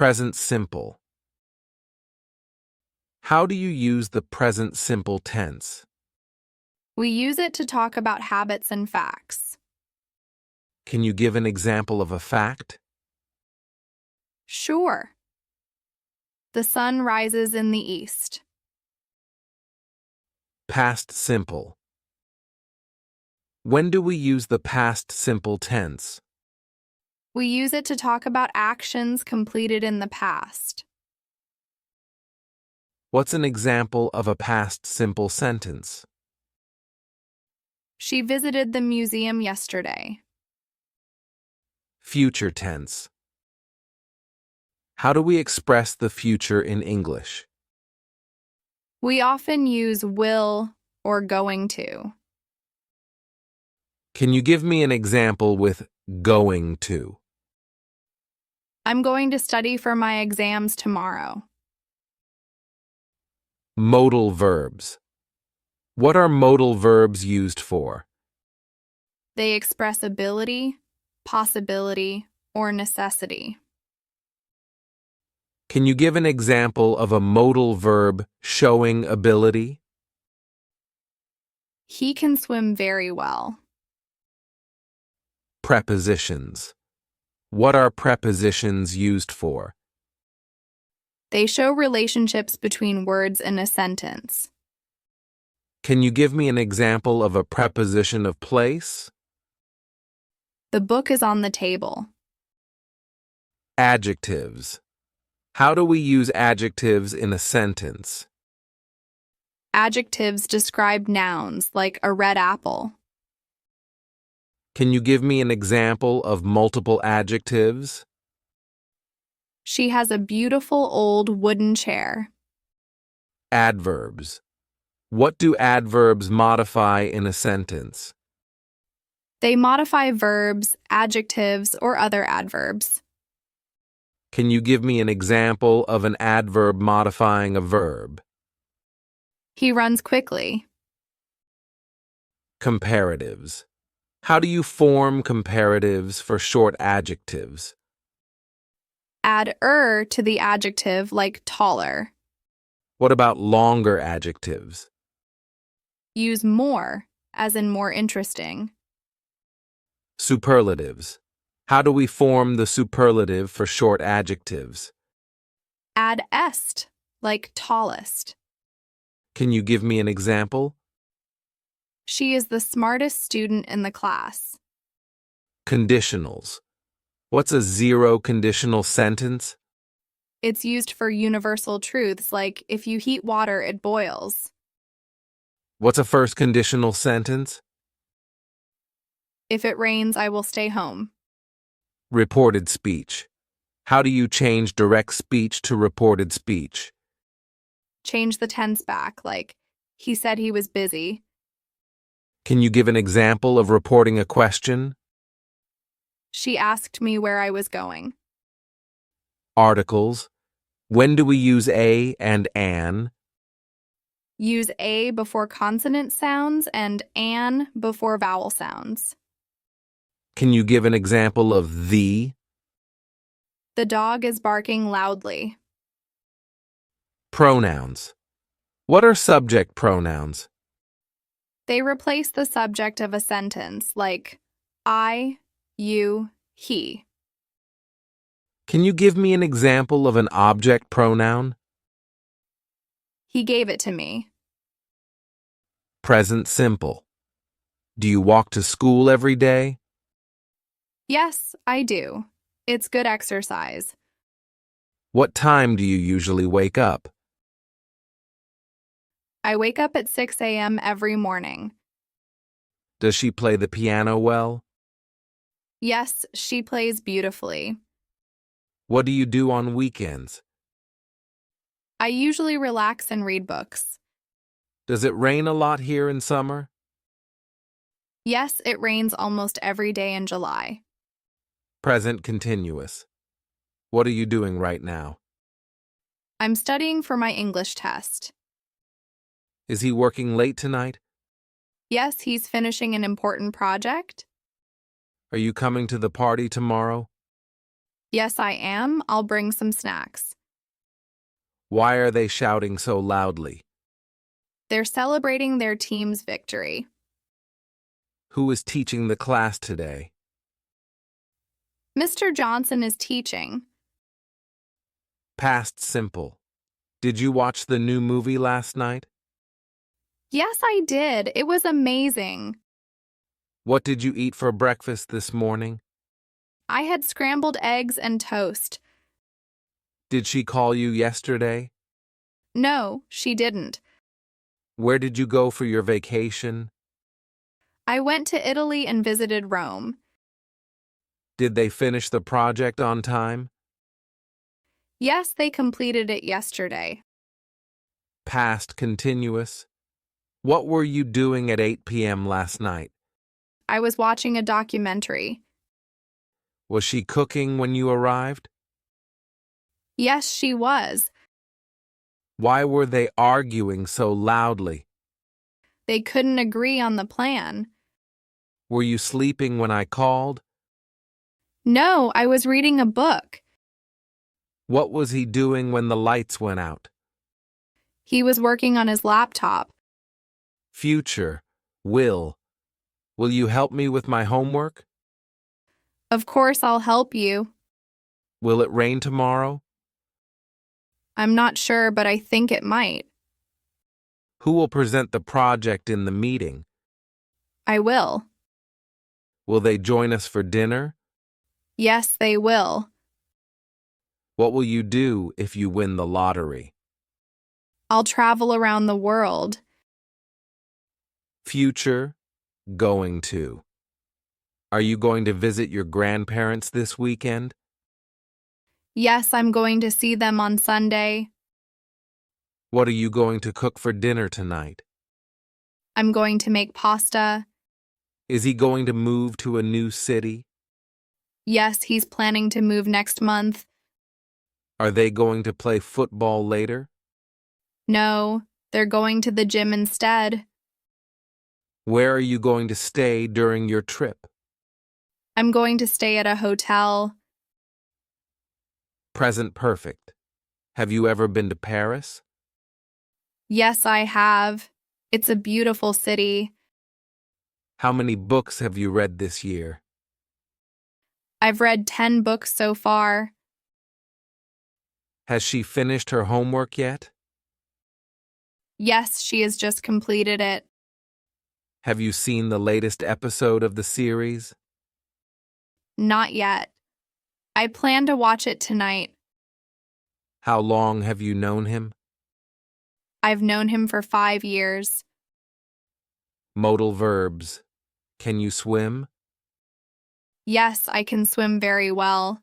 Present simple. How do you use the present simple tense? We use it to talk about habits and facts. Can you give an example of a fact? Sure. The sun rises in the east. Past simple. When do we use the past simple tense? We use it to talk about actions completed in the past. What's an example of a past simple sentence? She visited the museum yesterday. Future tense. How do we express the future in English? We often use will or going to. Can you give me an example with going to? I'm going to study for my exams tomorrow. Modal verbs. What are modal verbs used for? They express ability, possibility, or necessity. Can you give an example of a modal verb showing ability? He can swim very well. Prepositions. What are prepositions used for? They show relationships between words in a sentence. Can you give me an example of a preposition of place? The book is on the table. Adjectives. How do we use adjectives in a sentence? Adjectives describe nouns like a red apple. Can you give me an example of multiple adjectives? She has a beautiful old wooden chair. Adverbs. What do adverbs modify in a sentence? They modify verbs, adjectives, or other adverbs. Can you give me an example of an adverb modifying a verb? He runs quickly. Comparatives. How do you form comparatives for short adjectives? Add er to the adjective like taller. What about longer adjectives? Use more, as in more interesting. Superlatives. How do we form the superlative for short adjectives? Add est, like tallest. Can you give me an example? She is the smartest student in the class. Conditionals. What's a zero conditional sentence? It's used for universal truths like if you heat water, it boils. What's a first conditional sentence? If it rains, I will stay home. Reported speech. How do you change direct speech to reported speech? Change the tense back, like he said he was busy. Can you give an example of reporting a question? She asked me where I was going. Articles. When do we use a and an? Use a before consonant sounds and an before vowel sounds. Can you give an example of the? The dog is barking loudly. Pronouns. What are subject pronouns? They replace the subject of a sentence, like I, you, he. Can you give me an example of an object pronoun? He gave it to me. Present simple. Do you walk to school every day? Yes, I do. It's good exercise. What time do you usually wake up? I wake up at 6 a.m. every morning. Does she play the piano well? Yes, she plays beautifully. What do you do on weekends? I usually relax and read books. Does it rain a lot here in summer? Yes, it rains almost every day in July. Present continuous. What are you doing right now? I'm studying for my English test. Is he working late tonight? Yes, he's finishing an important project. Are you coming to the party tomorrow? Yes, I am. I'll bring some snacks. Why are they shouting so loudly? They're celebrating their team's victory. Who is teaching the class today? Mr. Johnson is teaching. Past simple. Did you watch the new movie last night? Yes, I did. It was amazing. What did you eat for breakfast this morning? I had scrambled eggs and toast. Did she call you yesterday? No, she didn't. Where did you go for your vacation? I went to Italy and visited Rome. Did they finish the project on time? Yes, they completed it yesterday. Past continuous. What were you doing at 8 p.m. last night? I was watching a documentary. Was she cooking when you arrived? Yes, she was. Why were they arguing so loudly? They couldn't agree on the plan. Were you sleeping when I called? No, I was reading a book. What was he doing when the lights went out? He was working on his laptop. Future. Will. Will you help me with my homework? Of course, I'll help you. Will it rain tomorrow? I'm not sure, but I think it might. Who will present the project in the meeting? I will. Will they join us for dinner? Yes, they will. What will you do if you win the lottery? I'll travel around the world. Future. Going to. Are you going to visit your grandparents this weekend? Yes, I'm going to see them on Sunday. What are you going to cook for dinner tonight? I'm going to make pasta. Is he going to move to a new city? Yes, he's planning to move next month. Are they going to play football later? No, they're going to the gym instead. Where are you going to stay during your trip? I'm going to stay at a hotel. Present perfect. Have you ever been to Paris? Yes, I have. It's a beautiful city. How many books have you read this year? I've read 10 books so far. Has she finished her homework yet? Yes, she has just completed it. Have you seen the latest episode of the series? Not yet. I plan to watch it tonight. How long have you known him? I've known him for 5 years. Modal verbs. Can you swim? Yes, I can swim very well.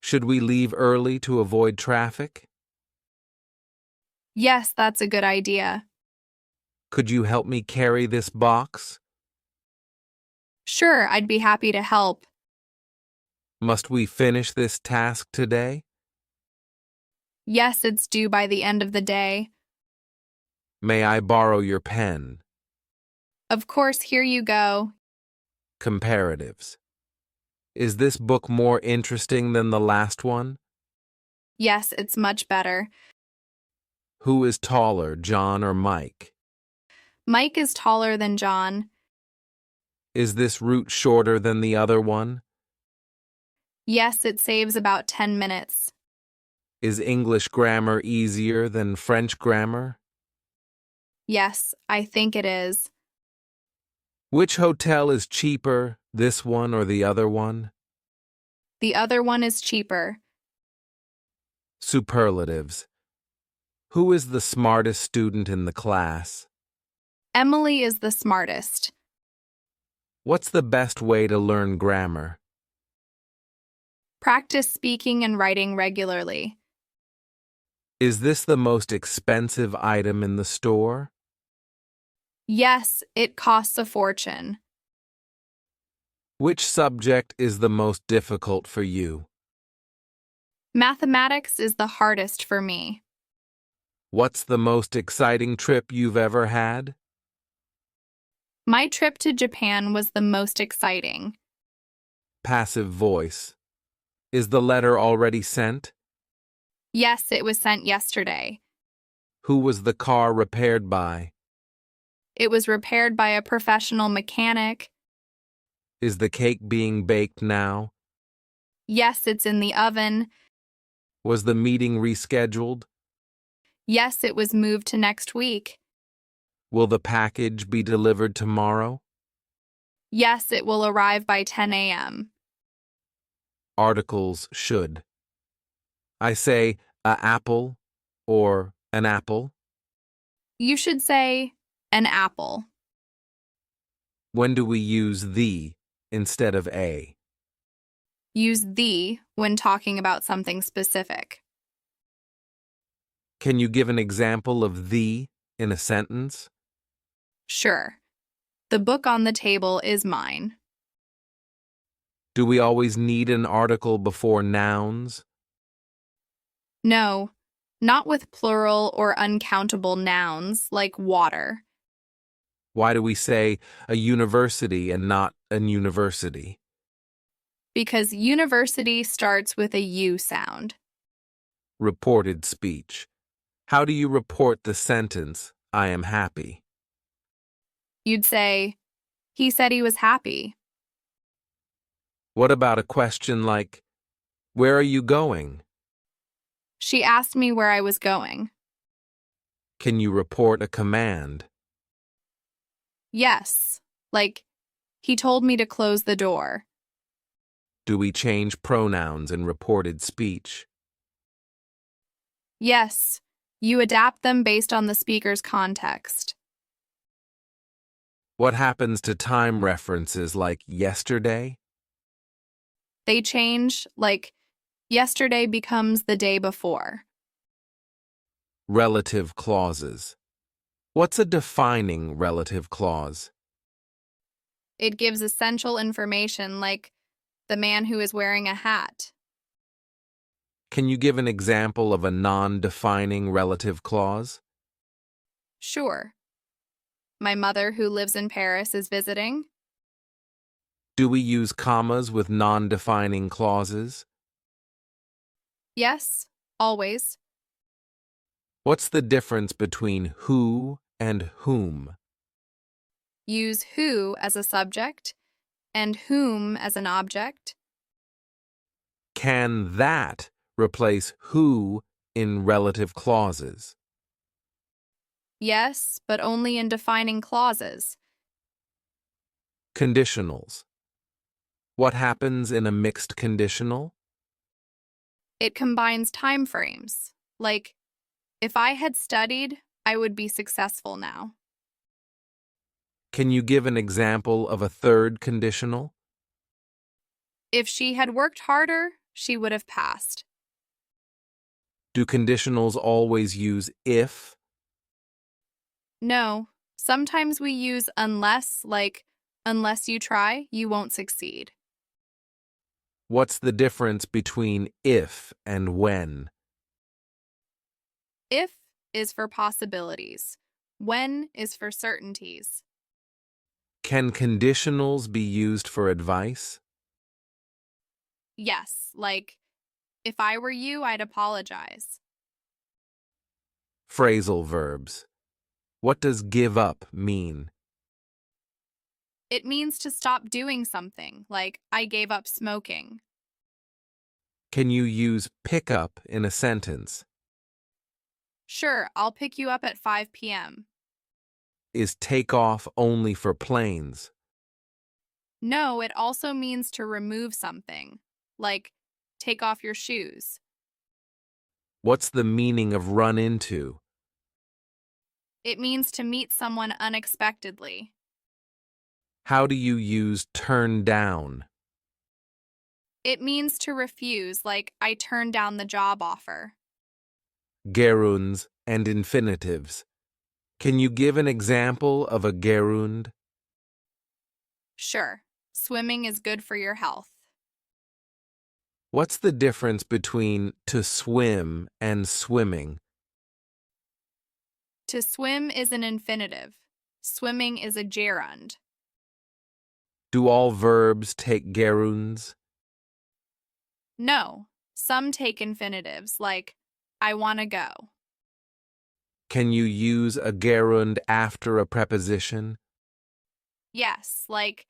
Should we leave early to avoid traffic? Yes, that's a good idea. Could you help me carry this box? Sure, I'd be happy to help. Must we finish this task today? Yes, it's due by the end of the day. May I borrow your pen? Of course, here you go. Comparatives. Is this book more interesting than the last one? Yes, it's much better. Who is taller, John or Mike? Mike is taller than John. Is this route shorter than the other one? Yes, it saves about 10 minutes. Is English grammar easier than French grammar? Yes, I think it is. Which hotel is cheaper, this one or the other one? The other one is cheaper. Superlatives. Who is the smartest student in the class? Emily is the smartest. What's the best way to learn grammar? Practice speaking and writing regularly. Is this the most expensive item in the store? Yes, it costs a fortune. Which subject is the most difficult for you? Mathematics is the hardest for me. What's the most exciting trip you've ever had? My trip to Japan was the most exciting. Passive voice. Is the letter already sent? Yes, it was sent yesterday. Who was the car repaired by? It was repaired by a professional mechanic. Is the cake being baked now? Yes, it's in the oven. Was the meeting rescheduled? Yes, it was moved to next week. Will the package be delivered tomorrow? Yes, it will arrive by 10 a.m. Articles should. I say a apple or an apple. You should say an apple. When do we use the instead of a? Use the when talking about something specific. Can you give an example of the in a sentence? Sure. The book on the table is mine. Do we always need an article before nouns? No, not with plural or uncountable nouns like water, Why do we say a university and not an university? because university starts with a U sound. Reported speech. How do you report the sentence, I am happy? You'd say, he said he was happy. What about a question like, where are you going? She asked me where I was going. Can you report a command? Yes, like, he told me to close the door. Do we change pronouns in reported speech? Yes, you adapt them based on the speaker's context. What happens to time references like yesterday? They change, like, yesterday becomes the day before. Relative clauses. What's a defining relative clause? It gives essential information like the man who is wearing a hat. Can you give an example of a non-defining relative clause? Sure. My mother, who lives in Paris, is visiting. Do we use commas with non-defining clauses? Yes, always. What's the difference between who and whom? Use who as a subject and whom as an object. Can that replace who in relative clauses? Yes, but only in defining clauses. Conditionals. What happens in a mixed conditional? It combines time frames. Like, if I had studied, I would be successful now. Can you give an example of a third conditional? If she had worked harder, she would have passed. Do conditionals always use if? No, sometimes we use unless, like, unless you try, you won't succeed. What's the difference between if and when? If is for possibilities. When is for certainties. Can conditionals be used for advice? Yes, like, if I were you, I'd apologize. Phrasal verbs. What does give up mean? It means to stop doing something, like, I gave up smoking. Can you use pick up in a sentence? Sure, I'll pick you up at 5 p.m. Is take off only for planes? No, it also means to remove something, like, take off your shoes. What's the meaning of run into? It means to meet someone unexpectedly. How do you use turn down? It means to refuse, like, I turned down the job offer. Gerunds and infinitives. Can you give an example of a gerund? Sure, swimming is good for your health. What's the difference between to swim and swimming? To swim is an infinitive. Swimming is a gerund. Do all verbs take gerunds? No, some take infinitives like I want to go. Can you use a gerund after a preposition? Yes, like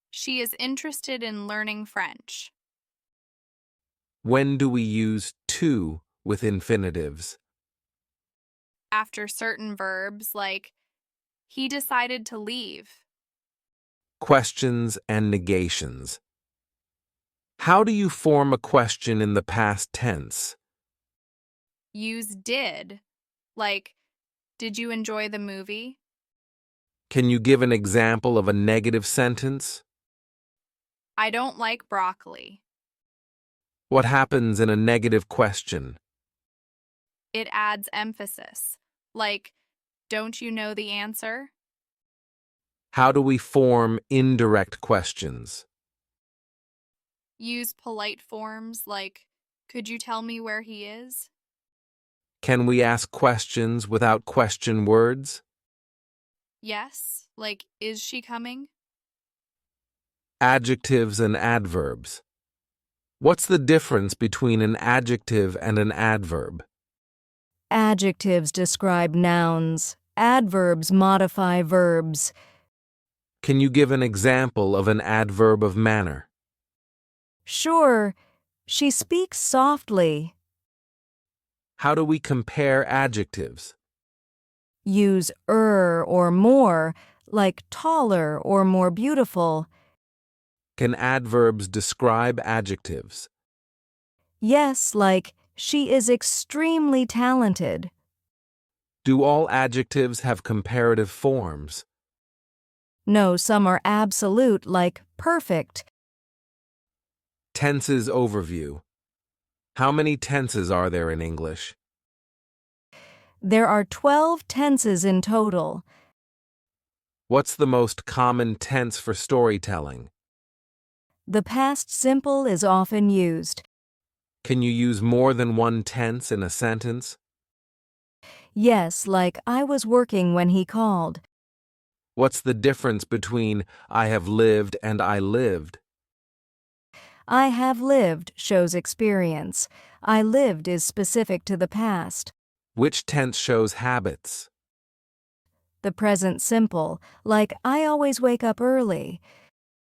she is interested in learning French. When do we use to with infinitives? After certain verbs like he decided to leave. Questions and negations. How do you form a question in the past tense? Use did, like did you enjoy the movie? Can you give an example of a negative sentence? I don't like broccoli. What happens in a negative question? It adds emphasis, like don't you know the answer? How do we form indirect questions? Use polite forms like could you tell me where he is? Can we ask questions without question words? Yes, like is she coming? Adjectives and adverbs. What's the difference between an adjective and an adverb? Adjectives describe nouns. Adverbs modify verbs. Can you give an example of an adverb of manner? Sure, she speaks softly. How do we compare adjectives? Use or more, like taller or more beautiful. Can adverbs describe adjectives? Yes, like she is extremely talented. Do all adjectives have comparative forms? No, some are absolute, like perfect. Tenses overview. How many tenses are there in English? There are 12 tenses in total. What's the most common tense for storytelling? The past simple is often used. Can you use more than one tense in a sentence? Yes, like I was working when he called. What's the difference between I have lived and I lived? I have lived shows experience. I lived is specific to the past. Which tense shows habits? The present simple, like I always wake up early.